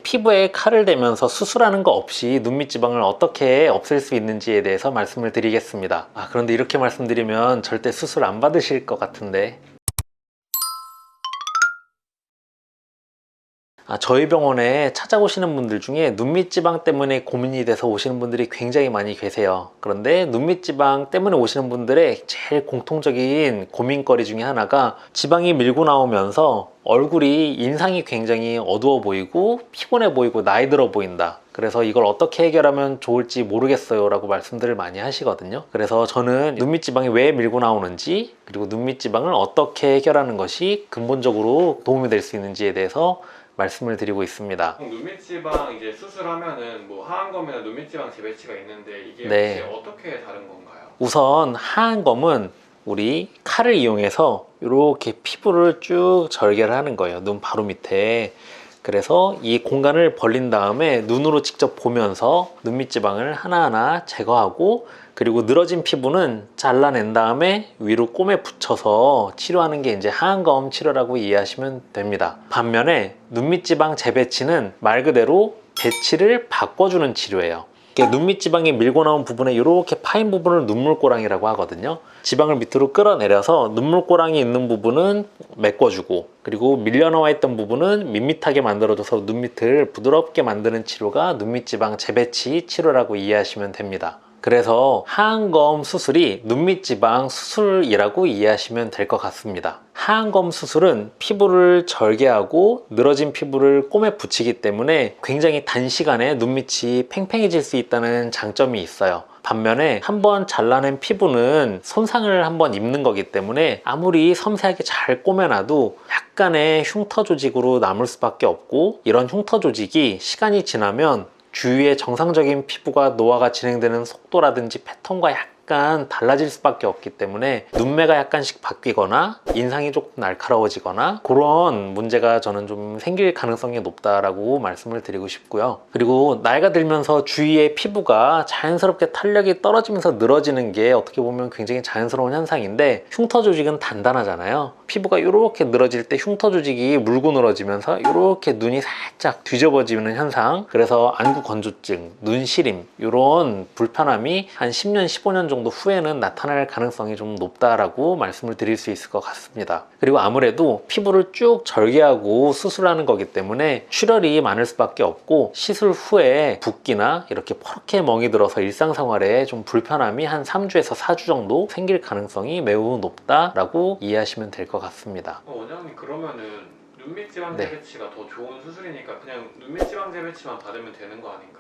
피부에 칼을 대면서 수술하는 거 없이 눈 밑 지방을 어떻게 없앨 수 있는지에 대해서 말씀을 드리겠습니다. 그런데 이렇게 말씀드리면 절대 수술 안 받으실 것 같은데, 저희 병원에 찾아오시는 분들 중에 눈밑 지방 때문에 고민이 돼서 오시는 분들이 굉장히 많이 계세요. 그런데 눈밑 지방 때문에 오시는 분들의 제일 공통적인 고민거리 중에 하나가 지방이 밀고 나오면서 얼굴이 인상이 굉장히 어두워 보이고 피곤해 보이고 나이 들어 보인다. 그래서 이걸 어떻게 해결하면 좋을지 모르겠어요 라고 말씀들을 많이 하시거든요. 그래서 저는 눈밑 지방이 왜 밀고 나오는지, 그리고 눈밑 지방을 어떻게 해결하는 것이 근본적으로 도움이 될 수 있는지에 대해서 말씀을 드리고 있습니다. 눈밑지방 이제 수술하면은 뭐 하안검이나 눈밑지방 재배치가 있는데 이게 네. 혹시 어떻게 다른 건가요? 우선 하안검은 우리 칼을 이용해서 이렇게 피부를 쭉 절개를 하는 거예요. 눈 바로 밑에. 그래서 이 공간을 벌린 다음에 눈으로 직접 보면서 눈밑 지방을 하나하나 제거하고, 그리고 늘어진 피부는 잘라낸 다음에 위로 꿰매 붙여서 치료하는 게 이제 하안검 치료라고 이해하시면 됩니다. 반면에 눈밑 지방 재배치는 말 그대로 배치를 바꿔주는 치료예요. 눈밑 지방이 밀고 나온 부분에 이렇게 파인 부분을 눈물꼬랑이라고 하거든요. 지방을 밑으로 끌어내려서 눈물꼬랑이 있는 부분은 메꿔주고, 그리고 밀려나와 있던 부분은 밋밋하게 만들어줘서 눈밑을 부드럽게 만드는 치료가 눈밑 지방 재배치 치료라고 이해하시면 됩니다. 그래서 하안검 수술이 눈밑 지방 수술이라고 이해하시면 될 것 같습니다. 하안검 수술은 피부를 절개하고 늘어진 피부를 꿰매 붙이기 때문에 굉장히 단시간에 눈밑이 팽팽해질 수 있다는 장점이 있어요. 반면에 한번 잘라낸 피부는 손상을 한번 입는 거기 때문에 아무리 섬세하게 잘 꿰매놔도 약간의 흉터 조직으로 남을 수밖에 없고, 이런 흉터 조직이 시간이 지나면 주위의 정상적인 피부가 노화가 진행되는 속도라든지 패턴과 약간 달라질 수밖에 없기 때문에 눈매가 약간씩 바뀌거나 인상이 조금 날카로워지거나 그런 문제가 저는 좀 생길 가능성이 높다라고 말씀을 드리고 싶고요. 그리고 나이가 들면서 주위의 피부가 자연스럽게 탄력이 떨어지면서 늘어지는 게 어떻게 보면 굉장히 자연스러운 현상인데, 흉터 조직은 단단하잖아요. 피부가 이렇게 늘어질 때 흉터 조직이 물고 늘어지면서 이렇게 눈이 살짝 뒤집어지는 현상, 그래서 안구 건조증, 눈 시림 이런 불편함이 한 10년, 15년 정도 후에는 나타날 가능성이 좀 높다라고 말씀을 드릴 수 있을 것 같습니다. 그리고 아무래도 피부를 쭉 절개하고 수술하는 거기 때문에 출혈이 많을 수밖에 없고, 시술 후에 붓기나 이렇게 퍼렇게 멍이 들어서 일상생활에 좀 불편함이 한 3주에서 4주 정도 생길 가능성이 매우 높다라고 이해하시면 될 것 같습니다. 원장님, 그러면은 눈밑지방 네. 재배치가 더 좋은 수술이니까 그냥 눈밑지방 재배치만 받으면 되는 거 아닌가요?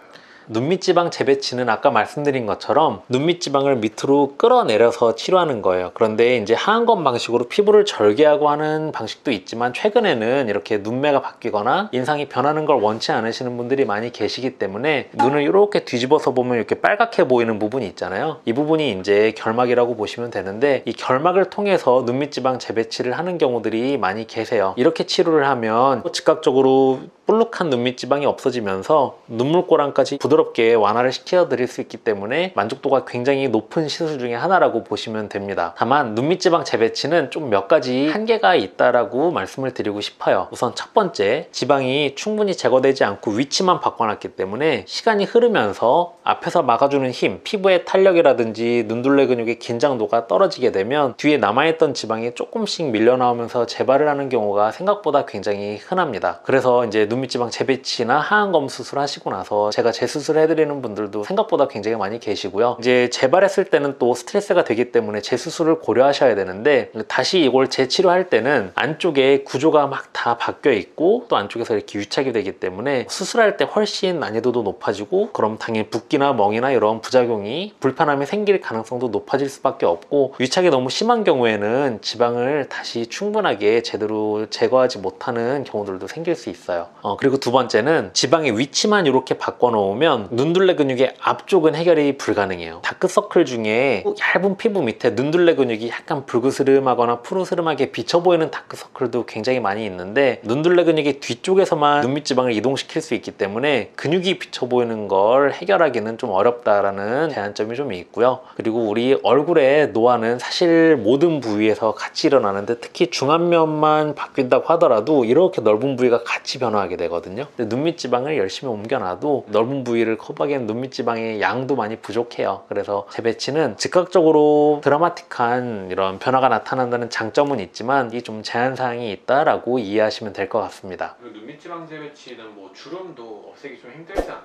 눈밑 지방 재배치는 아까 말씀드린 것처럼 눈밑 지방을 밑으로 끌어내려서 치료하는 거예요. 그런데 이제 하안검 방식으로 피부를 절개하고 하는 방식도 있지만, 최근에는 이렇게 눈매가 바뀌거나 인상이 변하는 걸 원치 않으시는 분들이 많이 계시기 때문에 눈을 이렇게 뒤집어서 보면 이렇게 빨갛게 보이는 부분이 있잖아요. 이 부분이 이제 결막이라고 보시면 되는데, 이 결막을 통해서 눈밑 지방 재배치를 하는 경우들이 많이 계세요. 이렇게 치료를 하면 즉각적으로 볼록한 눈밑 지방이 없어지면서 눈물꼬랑까지 부드럽게 완화를 시켜 드릴 수 있기 때문에 만족도가 굉장히 높은 시술 중에 하나라고 보시면 됩니다. 다만 눈밑 지방 재배치는 좀 몇 가지 한계가 있다라고 말씀을 드리고 싶어요. 우선 첫 번째, 지방이 충분히 제거되지 않고 위치만 바꿔놨기 때문에 시간이 흐르면서 앞에서 막아주는 힘, 피부의 탄력이라든지 눈둘레 근육의 긴장도가 떨어지게 되면 뒤에 남아있던 지방이 조금씩 밀려나오면서 재발을 하는 경우가 생각보다 굉장히 흔합니다. 그래서 이제 눈밑 지방 재배치나 하안검 수술 하시고 나서 제가 재수술 해드리는 분들도 생각보다 굉장히 많이 계시고요. 이제 재발했을 때는 또 스트레스가 되기 때문에 재수술을 고려하셔야 되는데, 다시 이걸 재치료할 때는 안쪽에 구조가 막 다 바뀌어 있고 또 안쪽에서 이렇게 유착이 되기 때문에 수술할 때 훨씬 난이도도 높아지고, 그럼 당연히 붓기나 멍이나 이런 부작용이 불편함이 생길 가능성도 높아질 수밖에 없고, 유착이 너무 심한 경우에는 지방을 다시 충분하게 제대로 제거하지 못하는 경우들도 생길 수 있어요. 그리고 두 번째는 지방의 위치만 이렇게 바꿔 놓으면 왜냐하면 눈둘레 근육의 앞쪽은 해결이 불가능해요. 다크서클 중에 얇은 피부 밑에 눈둘레 근육이 약간 붉으스름하거나 푸르스름하게 비쳐 보이는 다크서클도 굉장히 많이 있는데 눈둘레 근육의 뒤쪽에서만 눈밑지방을 이동시킬 수 있기 때문에 근육이 비쳐 보이는 걸 해결하기는 좀 어렵다라는 제한점이 좀 있고요. 그리고 우리 얼굴의 노화는 사실 모든 부위에서 같이 일어나는데 특히 중안면만 바뀐다고 하더라도 이렇게 넓은 부위가 같이 변화하게 되거든요. 근데 눈밑지방을 열심히 옮겨놔도 넓은 부위를 커버하기엔 눈밑지방의 양도 많이 부족해요. 그래서 재배치는 즉각적으로 드라마틱한 이런 변화가 나타난다는 장점은 있지만 이 좀 제한사항이 있다라고 이해하시면 될 것 같습니다. 그리고 눈밑지방 재배치는 뭐 주름도 없애기 좀 힘들지 않나요?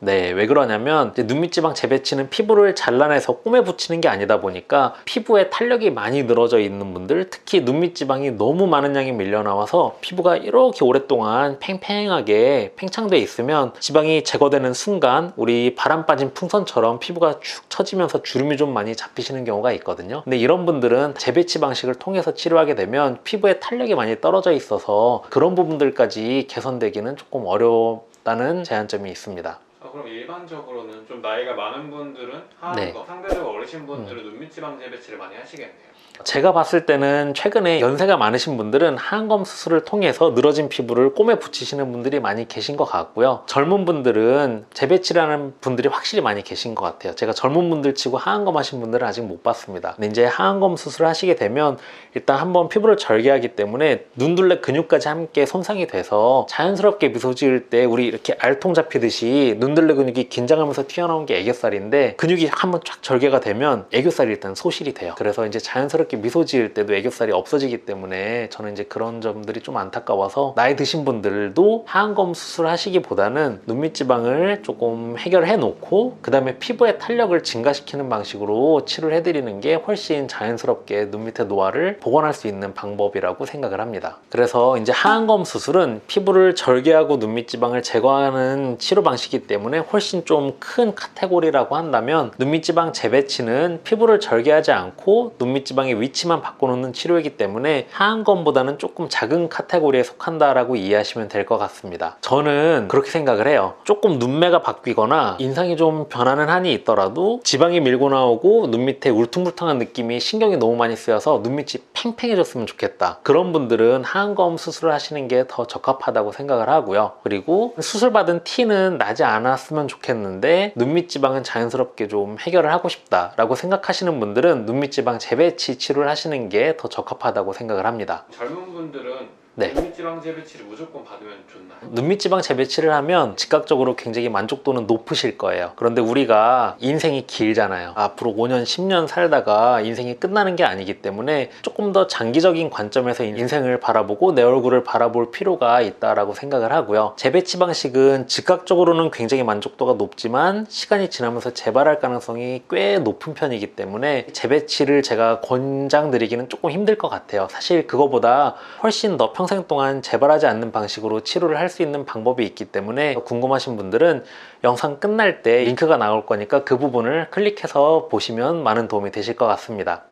네, 왜 그러냐면 이제 눈밑지방 재배치는 피부를 잘라내서 꿰매 붙이는 게 아니다 보니까 피부에 탄력이 많이 늘어져 있는 분들, 특히 눈밑지방이 너무 많은 양이 밀려나와서 피부가 이렇게 오랫동안 팽팽하게 팽창돼 있으면 지방이 제거되는 순간 우리 바람 빠진 풍선처럼 피부가 축 처지면서 주름이 좀 많이 잡히시는 경우가 있거든요. 근데 이런 분들은 재배치 방식을 통해서 치료하게 되면 피부에 탄력이 많이 떨어져 있어서 그런 부분들까지 개선되기는 조금 어렵다는 제한점이 있습니다. 그럼 일반적으로는 좀 나이가 많은 분들은 하는 네. 거, 상대적으로 어리신 분들은 눈밑지방 재배치를 많이 하시겠네요. 제가 봤을 때는 최근에 연세가 많으신 분들은 하안검 수술을 통해서 늘어진 피부를 꿰매 붙이시는 분들이 많이 계신 것 같고요. 젊은 분들은 재배치라는 분들이 확실히 많이 계신 것 같아요. 제가 젊은 분들 치고 하안검 하신 분들은 아직 못 봤습니다. 근데 이제 하안검 수술을 하시게 되면 일단 한번 피부를 절개하기 때문에 눈둘레 근육까지 함께 손상이 돼서 자연스럽게 미소 지을 때 우리 이렇게 알통 잡히듯이 눈둘레 근육이 긴장하면서 튀어나온 게 애교살인데 근육이 한번 쫙 절개가 되면 애교살이 일단 소실이 돼요. 그래서 이제 자연스럽게 미소 지을 때도 애교살이 없어지기 때문에 저는 이제 그런 점들이 좀 안타까워서 나이 드신 분들도 하안검 수술하시기보다는 눈밑지방을 조금 해결해 놓고 그 다음에 피부의 탄력을 증가시키는 방식으로 치료를 해드리는 게 훨씬 자연스럽게 눈밑의 노화를 복원할 수 있는 방법이라고 생각을 합니다. 그래서 이제 하안검 수술은 피부를 절개하고 눈밑지방을 제거하는 치료 방식이기 때문에 훨씬 좀 큰 카테고리라고 한다면 눈밑지방 재배치는 피부를 절개하지 않고 눈밑지방의 위치만 바꿔놓는 치료이기 때문에 하안검보다는 조금 작은 카테고리에 속한다라고 이해하시면 될 것 같습니다. 저는 그렇게 생각을 해요. 조금 눈매가 바뀌거나 인상이 좀 변하는 한이 있더라도 지방이 밀고 나오고 눈 밑에 울퉁불퉁한 느낌이 신경이 너무 많이 쓰여서 눈밑이 팽팽해졌으면 좋겠다. 그런 분들은 하안검 수술을 하시는 게 더 적합하다고 생각을 하고요. 그리고 수술받은 티는 나지 않았으면 좋겠는데 눈밑지방은 자연스럽게 좀 해결을 하고 싶다라고 생각하시는 분들은 눈밑지방 재배치 치료를 하시는 게 더 적합하다고 생각을 합니다. 젊은 분들은 네. 눈밑지방 재배치를 무조건 받으면 좋나요? 눈밑지방 재배치를 하면 즉각적으로 굉장히 만족도는 높으실 거예요. 그런데 우리가 인생이 길잖아요. 앞으로 5년, 10년 살다가 인생이 끝나는 게 아니기 때문에 조금 더 장기적인 관점에서 인생을 바라보고 내 얼굴을 바라볼 필요가 있다라고 생각을 하고요. 재배치 방식은 즉각적으로는 굉장히 만족도가 높지만 시간이 지나면서 재발할 가능성이 꽤 높은 편이기 때문에 재배치를 제가 권장드리기는 조금 힘들 것 같아요. 사실 그거보다 훨씬 더 평생 동안 재발하지 않는 방식으로 치료를 할 수 있는 방법이 있기 때문에 궁금하신 분들은 영상 끝날 때 링크가 나올 거니까 그 부분을 클릭해서 보시면 많은 도움이 되실 것 같습니다.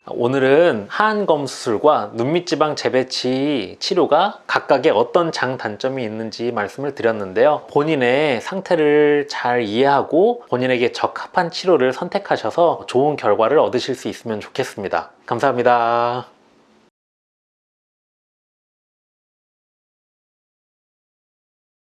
오늘은 하안검 수술과 눈밑지방 재배치 치료가 각각의 어떤 장단점이 있는지 말씀을 드렸는데요. 본인의 상태를 잘 이해하고 본인에게 적합한 치료를 선택하셔서 좋은 결과를 얻으실 수 있으면 좋겠습니다. 감사합니다.